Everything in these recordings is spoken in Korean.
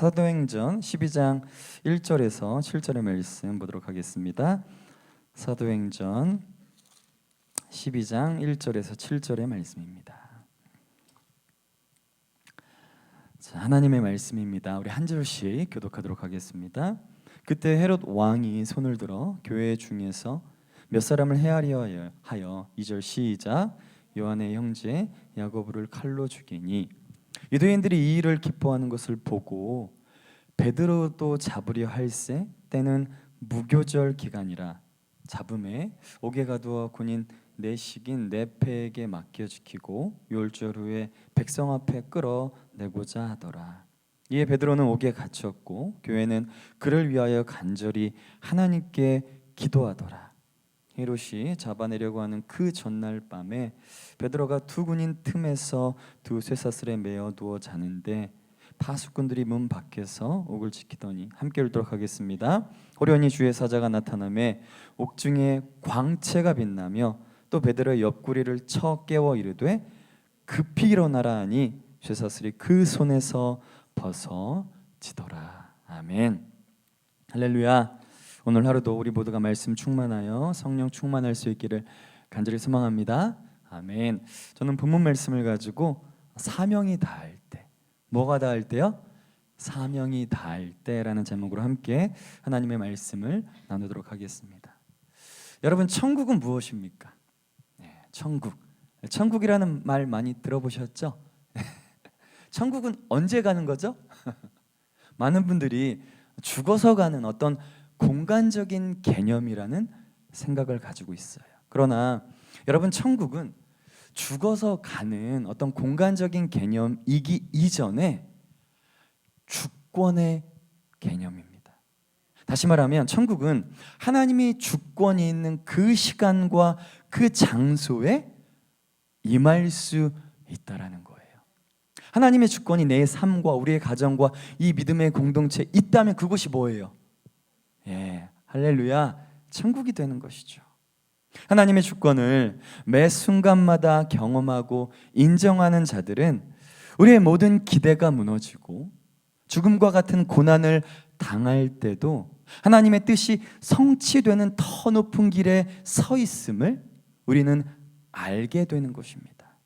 사도행전 12장 1절에서 7절의 말씀 보도록 하겠습니다. 사도행전 12장 1절에서 7절의 말씀입니다. 자, 하나님의 말씀입니다. 우리 한 절씩 교독하도록 하겠습니다. 그때 헤롯 왕이 손을 들어 교회 중에서 몇 사람을 헤아려 하여 2절 시작 요한의 형제 야고보를 칼로 죽이니 유대인들이 이 일을 기뻐하는 것을 보고 베드로도 잡으려 할세 때는 무교절 기간이라 잡음에 옥에 가두어 군인 내식인 네페에게 맡겨 지키고 율절 후에 백성 앞에 끌어내고자 하더라. 이에 베드로는 옥에 갇혔고 교회는 그를 위하여 간절히 하나님께 기도하더라. 헤롯이 잡아내려고 하는 그 전날 밤에 베드로가 두 군인 틈에서 두 쇠사슬에 매어 누워 자는데 파수꾼들이 문 밖에서 옥을 지키더니 함께 읽도록 하겠습니다. 호련히 주의 사자가 나타나매 옥중에 광채가 빛나며 또 베드로의 옆구리를 쳐 깨워 이르되 급히 일어나라 하니 쇠사슬이 그 손에서 벗어지더라. 아멘. 할렐루야. 오늘 하루도 우리 모두가 말씀 충만하여 성령 충만할 수 있기를 간절히 소망합니다. 아멘. 저는 본문 말씀을 가지고 사명이 다할 때, 뭐가 다할 때요? 사명이 다할 때라는 제목으로 함께 하나님의 말씀을 나누도록 하겠습니다. 여러분, 천국은 무엇입니까? 천국. 천국이라는 말 많이 들어보셨죠? 천국은 언제 가는 거죠? 많은 분들이 죽어서 가는 어떤 공간적인 개념이라는 생각을 가지고 있어요. 그러나 여러분, 천국은 죽어서 가는 어떤 공간적인 개념이기 이전에 주권의 개념입니다. 다시 말하면 천국은 하나님이 주권이 있는 그 시간과 그 장소에 임할 수 있다라는 거예요. 하나님의 주권이 내 삶과 우리의 가정과 이 믿음의 공동체에 있다면 그곳이 뭐예요? 할렐루야, 천국이 되는 것이죠. 하나님의 주권을 매 순간마다 경험하고 인정하는 자들은 우리의 모든 기대가 무너지고 죽음과 같은 고난을 당할 때도 하나님의 뜻이 성취되는 더 높은 길에 서 있음을 우리는 알게 되는 것입니다.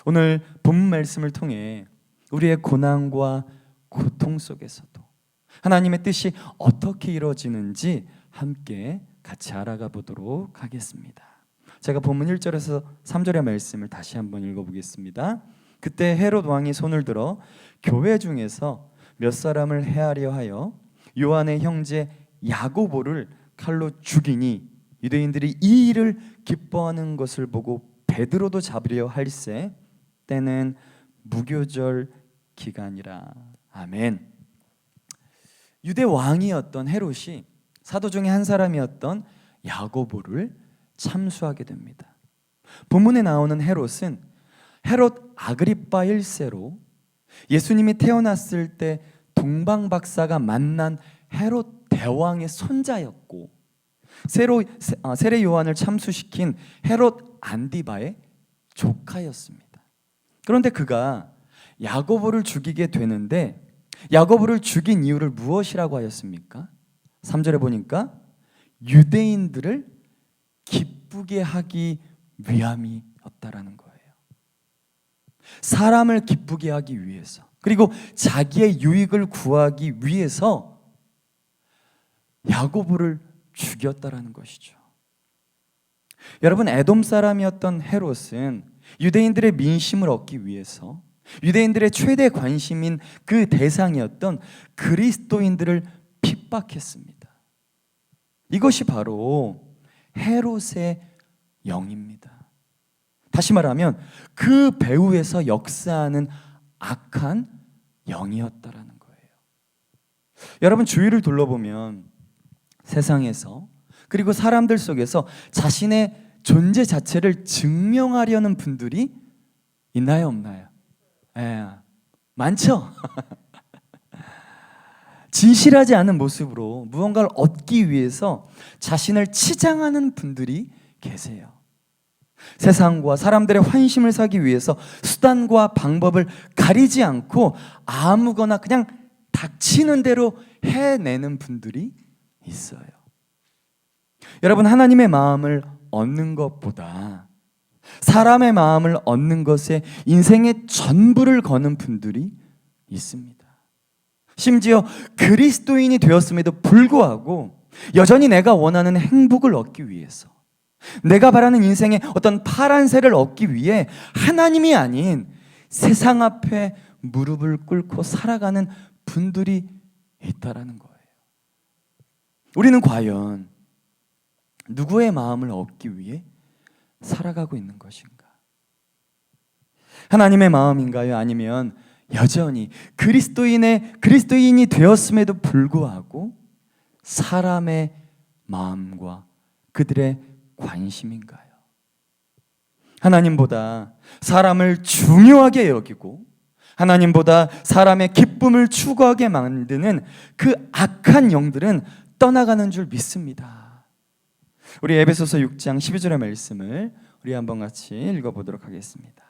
오늘 본문 말씀을 통해 우리의 고난과 고통 속에서도 하나님의 뜻이 어떻게 이루어지는지 함께 같이 알아가 보도록 하겠습니다. 제가 본문 1절에서 3절의 말씀을 다시 한번 읽어보겠습니다. 그때 헤롯 왕이 손을 들어 교회 중에서 몇 사람을 헤아려 하여 요한의 형제 야고보를 칼로 죽이니 유대인들이 이 일을 기뻐하는 것을 보고 베드로도 잡으려 할세 때는 무교절 기간이라. 아멘. 유대 왕이었던 헤롯이 사도 중에 한 사람이었던 야고보를 참수하게 됩니다. 본문에 나오는 헤롯은 헤롯 아그리파 1세로 예수님이 태어났을 때 동방박사가 만난 헤롯 대왕의 손자였고 세례 요한을 참수시킨 헤롯 안디바의 조카였습니다. 그런데 그가 야고보를 죽이게 되는데 야고보를 죽인 이유를 무엇이라고 하였습니까? 3절에 보니까 유대인들을 기쁘게 하기 위함이었다라는 거예요. 사람을 기쁘게 하기 위해서, 그리고 자기의 유익을 구하기 위해서 야고보를 죽였다라는 것이죠. 여러분, 에돔 사람이었던 헤롯은 유대인들의 민심을 얻기 위해서 유대인들의 최대 관심인 그 대상이었던 그리스도인들을 핍박했습니다. 이것이 바로 헤롯의 영입니다. 다시 말하면 그 배후에서 역사하는 악한 영이었다라는 거예요. 여러분, 주위를 둘러보면 세상에서 그리고 사람들 속에서 자신의 존재 자체를 증명하려는 분들이 있나요, 없나요? 많죠. 진실하지 않은 모습으로 무언가를 얻기 위해서 자신을 치장하는 분들이 계세요. 세상과 사람들의 환심을 사기 위해서 수단과 방법을 가리지 않고 아무거나 그냥 닥치는 대로 해내는 분들이 있어요. 여러분, 하나님의 마음을 얻는 것보다 사람의 마음을 얻는 것에 인생의 전부를 거는 분들이 있습니다. 심지어 그리스도인이 되었음에도 불구하고 여전히 내가 원하는 행복을 얻기 위해서, 내가 바라는 인생의 어떤 파란새를 얻기 위해 하나님이 아닌 세상 앞에 무릎을 꿇고 살아가는 분들이 있다라는 거예요. 우리는 과연 누구의 마음을 얻기 위해 살아가고 있는 것인가? 하나님의 마음인가요? 아니면 여전히 그리스도인이 되었음에도 불구하고 사람의 마음과 그들의 관심인가요? 하나님보다 사람을 중요하게 여기고 하나님보다 사람의 기쁨을 추구하게 만드는 그 악한 영들은 떠나가는 줄 믿습니다. 우리 에베소서 6장 12절의 말씀을 우리 한번 같이 읽어보도록 하겠습니다.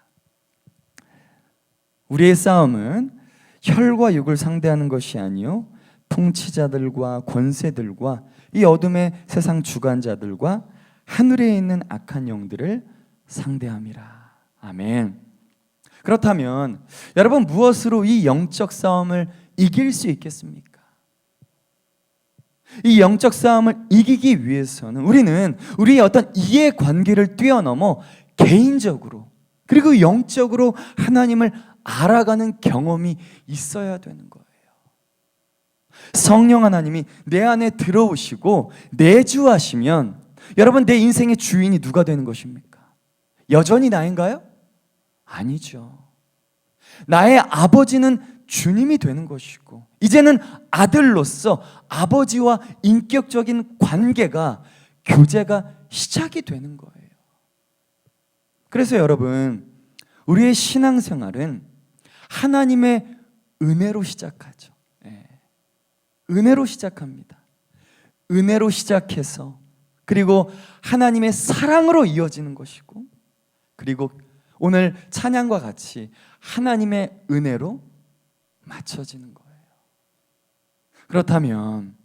우리의 싸움은 혈과 육을 상대하는 것이 아니요 통치자들과 권세들과 이 어둠의 세상 주관자들과 하늘에 있는 악한 영들을 상대함이라. 아멘. 그렇다면 여러분, 무엇으로 이 영적 싸움을 이길 수 있겠습니까? 이 영적 싸움을 이기기 위해서는 우리는 우리의 어떤 이해관계를 뛰어넘어 개인적으로 그리고 영적으로 하나님을 알아가는 경험이 있어야 되는 거예요. 성령 하나님이 내 안에 들어오시고 내주하시면 여러분, 내 인생의 주인이 누가 되는 것입니까? 여전히 나인가요? 아니죠. 나의 아버지는 주님이 되는 것이고 이제는 아들로서 아버지와 인격적인 관계가, 교제가 시작이 되는 거예요. 그래서 여러분, 우리의 신앙생활은 하나님의 은혜로 시작하죠. 은혜로 시작합니다. 은혜로 시작해서 그리고 하나님의 사랑으로 이어지는 것이고, 그리고 오늘 찬양과 같이 하나님의 은혜로 맞춰지는 거예요. 그렇다면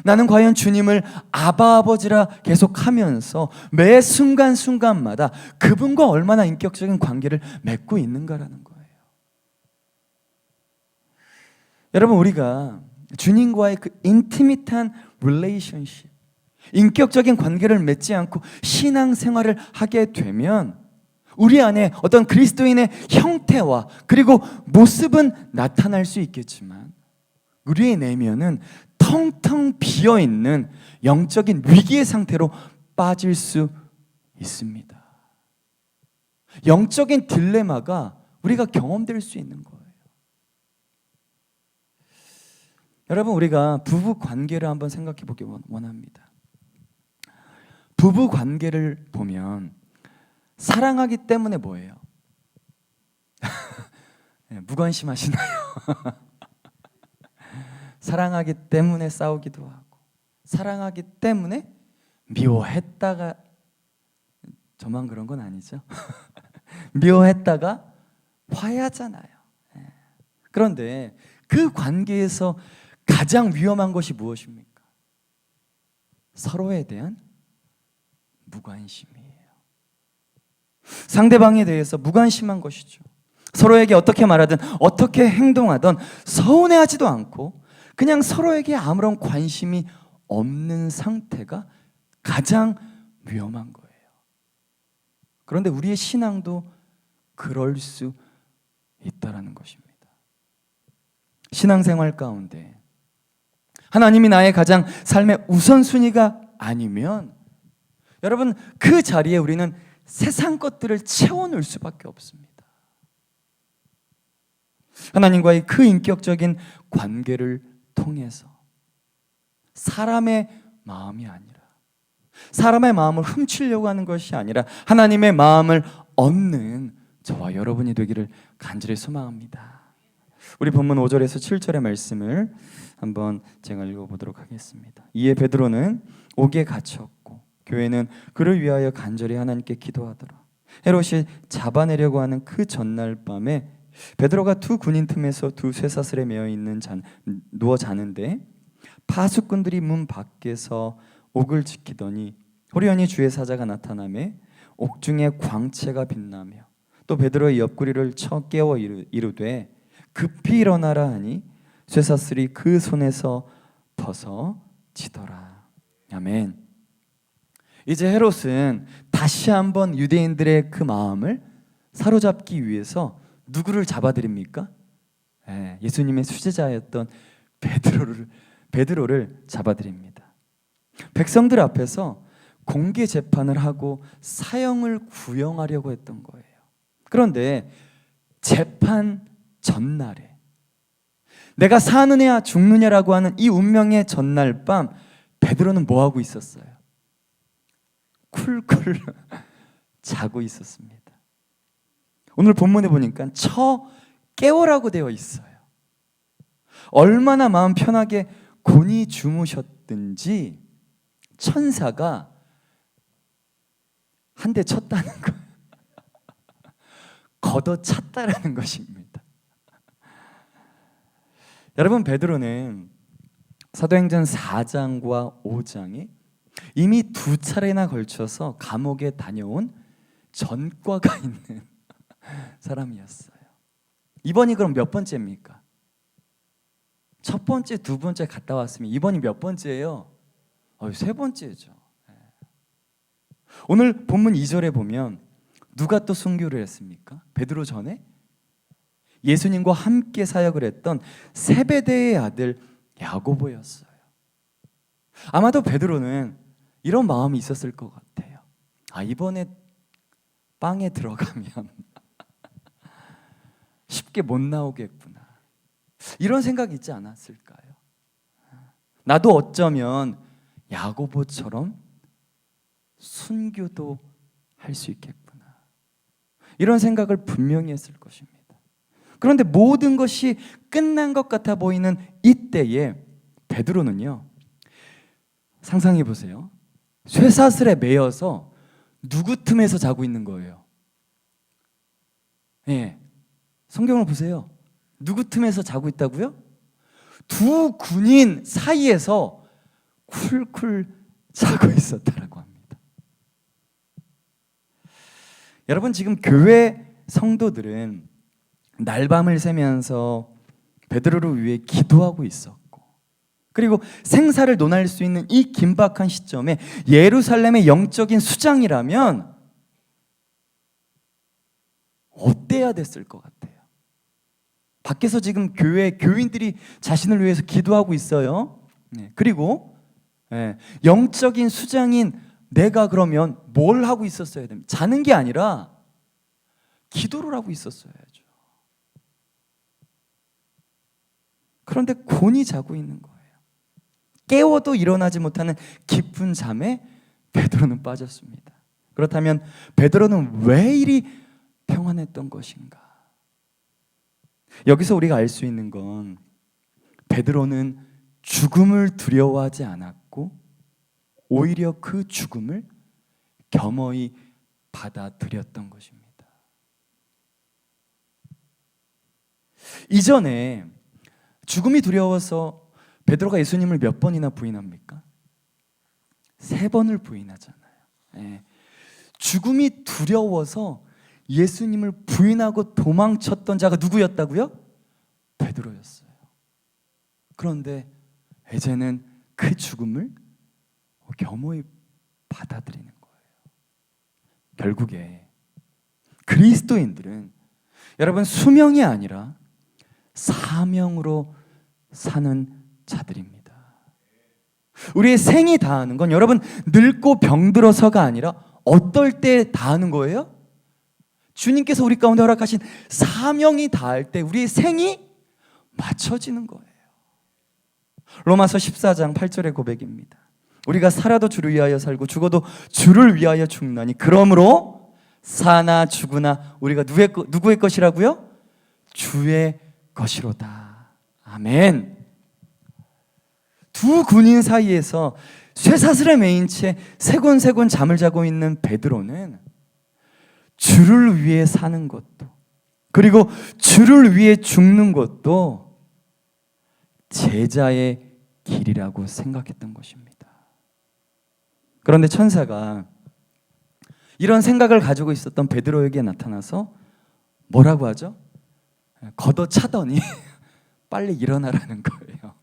나는 과연 주님을 아바 아버지라 계속하면서 매 순간순간마다 그분과 얼마나 인격적인 관계를 맺고 있는가라는 거예요. 여러분, 우리가 주님과의 그 인티밋한 릴레이션십, 인격적인 관계를 맺지 않고 신앙생활을 하게 되면 우리 안에 어떤 그리스도인의 형태와 그리고 모습은 나타날 수 있겠지만 우리의 내면은 텅텅 비어있는 영적인 위기의 상태로 빠질 수 있습니다. 영적인 딜레마가 우리가 경험될 수 있는 거예요. 여러분, 우리가 부부 관계를 한번 생각해 보기 원합니다. 부부 관계를 보면 사랑하기 때문에 뭐예요? 무관심하시나요? 사랑하기 때문에 싸우기도 하고, 사랑하기 때문에 미워했다가, 저만 그런 건 아니죠. 미워했다가 화해하잖아요. 그런데 그 관계에서 가장 위험한 것이 무엇입니까? 서로에 대한 무관심이에요. 상대방에 대해서 무관심한 것이죠. 서로에게 어떻게 말하든 어떻게 행동하든 서운해하지도 않고 그냥 서로에게 아무런 관심이 없는 상태가 가장 위험한 거예요. 그런데 우리의 신앙도 그럴 수 있다라는 것입니다. 신앙생활 가운데 하나님이 나의 가장 삶의 우선순위가 아니면 여러분, 그 자리에 우리는 세상 것들을 채워놓을 수밖에 없습니다. 하나님과의 그 인격적인 관계를 통해서 사람의 마음이 아니라, 사람의 마음을 훔치려고 하는 것이 아니라 하나님의 마음을 얻는 저와 여러분이 되기를 간절히 소망합니다. 우리 본문 5절에서 7절의 말씀을 한번 제가 읽어보도록 하겠습니다. 이에 베드로는 옥에 갇혔고 교회는 그를 위하여 간절히 하나님께 기도하더라. 헤롯이 잡아내려고 하는 그 전날 밤에 베드로가 두 군인 틈에서 두 쇠사슬에 매어 있는 누워 자는데 파수꾼들이 문 밖에서 옥을 지키더니 호련히 주의 사자가 나타나매 옥중에 광채가 빛나며 또 베드로의 옆구리를 쳐 깨워 이르되 급히 일어나라 하니 쇠사슬이 그 손에서 벗어지더라. 아멘. 이제 헤롯은 다시 한번 유대인들의 그 마음을 사로잡기 위해서 누구를 잡아들입니까? 예수님의 수제자였던 베드로를 잡아들입니다. 백성들 앞에서 공개 재판을 하고 사형을 구형하려고 했던 거예요. 그런데 재판 전날에 내가 사느냐 죽느냐라고 하는 이 운명의 전날 밤 베드로는 뭐 하고 있었어요? 쿨쿨 자고 있었습니다. 오늘 본문에 보니까 쳐 깨워라고 되어 있어요. 얼마나 마음 편하게 곤히 주무셨든지 천사가 한 대 쳤다는 거예요. 걷어찼다라는 것입니다. 여러분, 베드로는 사도행전 4장과 5장에 이미 2차례나 걸쳐서 감옥에 다녀온 전과가 있는 사람이었어요. 이번이 그럼 몇 번째입니까? 첫 번째, 두 번째 갔다 왔으면 이번이 몇 번째예요? 3번째죠. 오늘 본문 2절에 보면 누가 또 순교를 했습니까? 베드로 전에 예수님과 함께 사역을 했던 세베대의 아들 야고보였어요. 아마도 베드로는 이런 마음이 있었을 것 같아요. 이번에 빵에 들어가면 쉽게 못 나오겠구나. 이런 생각이 있지 않았을까요? 나도 어쩌면 야고보처럼 순교도 할 수 있겠구나. 이런 생각을 분명히 했을 것입니다. 그런데 모든 것이 끝난 것 같아 보이는 이때에 베드로는요, 상상해 보세요. 쇠사슬에 매여서 누구 틈에서 자고 있는 거예요. 성경을 보세요. 누구 틈에서 자고 있다고요? 두 군인 사이에서 쿨쿨 자고 있었다라고 합니다. 여러분, 지금 교회 성도들은 날밤을 새면서 베드로를 위해 기도하고 있었고, 그리고 생사를 논할 수 있는 이 긴박한 시점에 예루살렘의 영적인 수장이라면 어때야 됐을 것 같아요? 밖에서 지금 교회 교인들이 자신을 위해서 기도하고 있어요. 그리고 영적인 수장인 내가 그러면 뭘 하고 있었어야 됩니까? 자는 게 아니라 기도를 하고 있었어야죠. 그런데 곤히 자고 있는 거예요. 깨워도 일어나지 못하는 깊은 잠에 베드로는 빠졌습니다. 그렇다면 베드로는 왜 이리 평안했던 것인가? 여기서 우리가 알 수 있는 건 베드로는 죽음을 두려워하지 않았고 오히려 그 죽음을 겸허히 받아들였던 것입니다. 이전에 죽음이 두려워서 베드로가 예수님을 몇 번이나 부인합니까? 3번을 부인하잖아요. 죽음이 두려워서 예수님을 부인하고 도망쳤던 자가 누구였다고요? 베드로였어요. 그런데 이제는 그 죽음을 겸허히 받아들이는 거예요. 결국에 그리스도인들은 여러분 수명이 아니라 사명으로 사는 자들입니다. 우리의 생이 다하는 건 여러분 늙고 병들어서가 아니라 어떨 때 다하는 거예요? 주님께서 우리 가운데 허락하신 사명이 다할 때 우리의 생이 맞춰지는 거예요. 로마서 14장 8절의 고백입니다. 우리가 살아도 주를 위하여 살고 죽어도 주를 위하여 죽나니 그러므로 사나 죽으나 우리가 누구의 것이라고요? 주의 것이로다. 아멘. 두 군인 사이에서 쇠사슬에 매인 채 세곤세곤 잠을 자고 있는 베드로는 주를 위해 사는 것도 그리고 주를 위해 죽는 것도 제자의 길이라고 생각했던 것입니다. 그런데 천사가 이런 생각을 가지고 있었던 베드로에게 나타나서 뭐라고 하죠? 걷어차더니 빨리 일어나라는 거예요.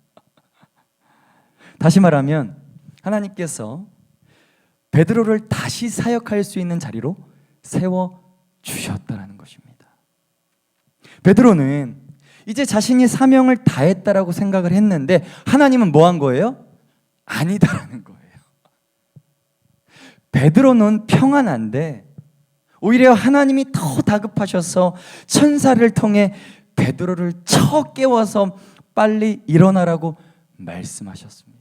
다시 말하면 하나님께서 베드로를 다시 사역할 수 있는 자리로 세워주셨다는 것입니다. 베드로는 이제 자신이 사명을 다했다라고 생각을 했는데 하나님은 뭐 한 거예요? 아니다라는 거예요. 베드로는 평안한데 오히려 하나님이 더 다급하셔서 천사를 통해 베드로를 쳐 깨워서 빨리 일어나라고 말씀하셨습니다.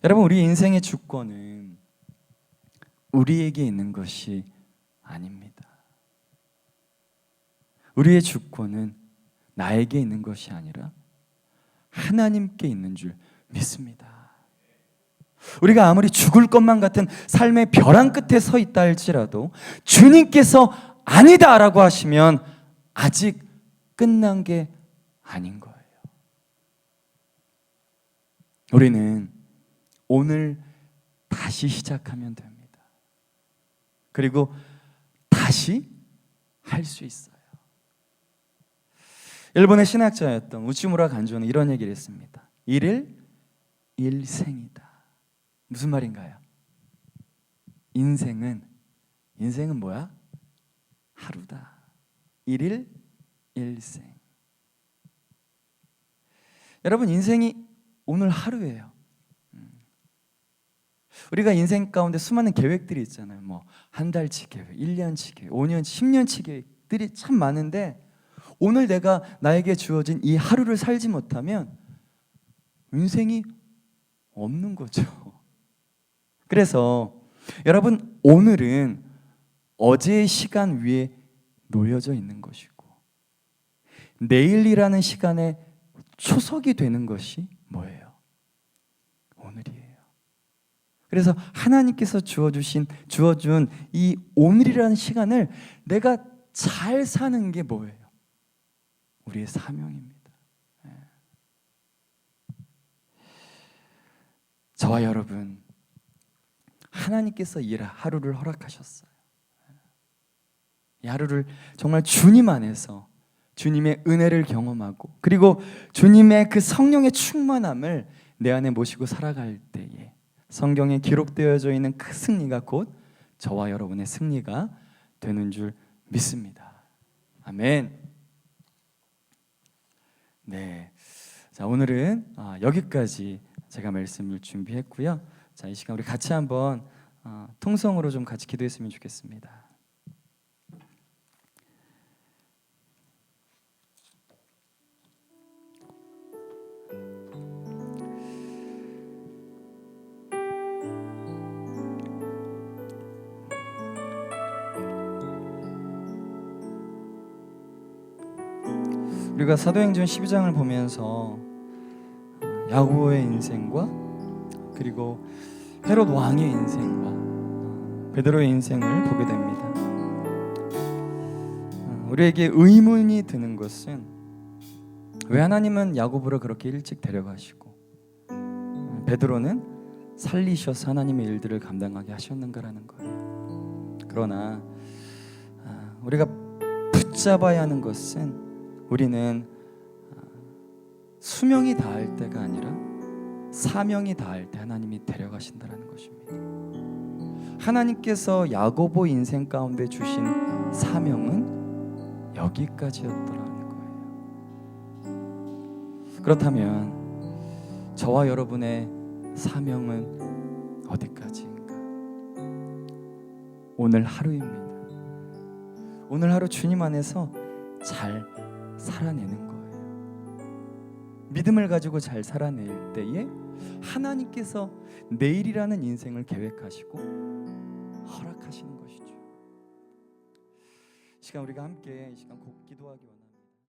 여러분, 우리 인생의 주권은 우리에게 있는 것이 아닙니다. 우리의 주권은 나에게 있는 것이 아니라 하나님께 있는 줄 믿습니다. 우리가 아무리 죽을 것만 같은 삶의 벼랑 끝에 서 있다 할지라도 주님께서 아니다라고 하시면 아직 끝난 게 아닌 거예요. 우리는 오늘 다시 시작하면 됩니다. 그리고 다시 할 수 있어요. 일본의 신학자였던 우치무라 간조는 이런 얘기를 했습니다. 일일 일생이다. 무슨 말인가요? 인생은 뭐야? 하루다. 일일 일생. 여러분, 인생이 오늘 하루예요. 우리가 인생 가운데 수많은 계획들이 있잖아요. 뭐 한 달치 계획, 1년치 계획, 5년치, 10년치 계획들이 참 많은데 오늘 내가 나에게 주어진 이 하루를 살지 못하면 인생이 없는 거죠. 그래서 여러분, 오늘은 어제의 시간 위에 놓여져 있는 것이고 내일이라는 시간에 초석이 되는 것이 뭐예요? 오늘이에요. 그래서 하나님께서 주어준 이 오늘이라는 시간을 내가 잘 사는 게 뭐예요? 우리의 사명입니다. 저와 여러분, 하나님께서 이 하루를 허락하셨어요. 이 하루를 정말 주님 안에서 주님의 은혜를 경험하고 그리고 주님의 그 성령의 충만함을 내 안에 모시고 살아갈 때에 성경에 기록되어져 있는 그 승리가 곧 저와 여러분의 승리가 되는 줄 믿습니다. 아멘. 네, 자, 오늘은 여기까지 제가 말씀을 준비했고요. 자, 이 시간 우리 같이 한번 통성으로 좀 같이 기도했으면 좋겠습니다. 우리가 사도행전 12장을 보면서 야고보의 인생과 그리고 헤롯 왕의 인생과 베드로의 인생을 보게 됩니다. 우리에게 의문이 드는 것은 왜 하나님은 야고보를 그렇게 일찍 데려가시고 베드로는 살리셔서 하나님의 일들을 감당하게 하셨는가라는 거예요. 그러나 우리가 붙잡아야 하는 것은 우리는 수명이 닿을 때가 아니라 사명이 닿을 때 하나님이 데려가신다는 것입니다. 하나님께서 야고보 인생 가운데 주신 사명은 여기까지였더라는 거예요. 그렇다면 저와 여러분의 사명은 어디까지인가? 오늘 하루입니다. 오늘 하루 주님 안에서 잘 살아내는 거예요. 믿음을 가지고 잘 살아낼 때에 하나님께서 내일이라는 인생을 계획하시고 허락하시는 것이죠. 이 시간 우리가 함께 이 시간 꼭 기도하기 원합니다.